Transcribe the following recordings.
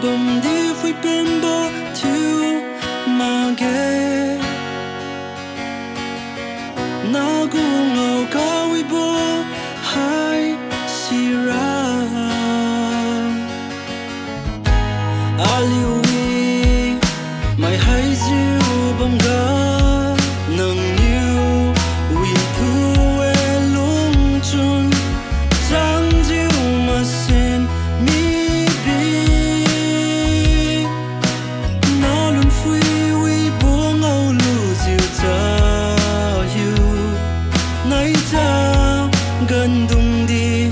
bầm đi vui bên bờ thiếu mà ghé na gu ngầu cao vui bờ hai sira aliwi mai hai diu bầm ga nang niu wi thu e lung chun chang diu ma sen mi bi na lun fui wi bo ngau lu diu ta yu nai ta gần dung đi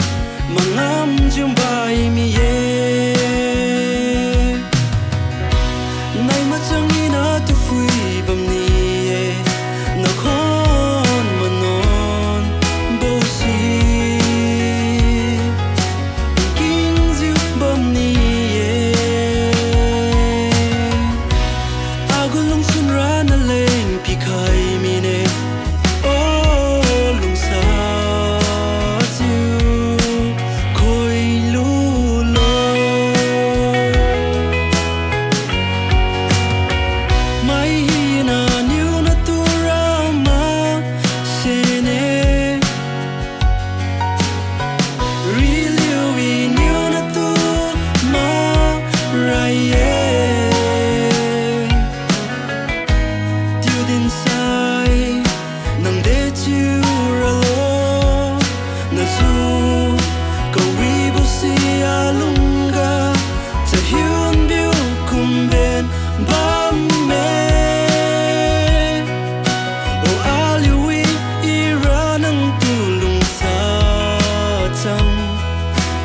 mà ngắm chung bài mi ye nay mà chẳng nghĩ na tu fui bầm ni ye na con mà non bo si kinh diu bầm ni ye agulung sun ra na leng pi khai mi ne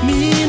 me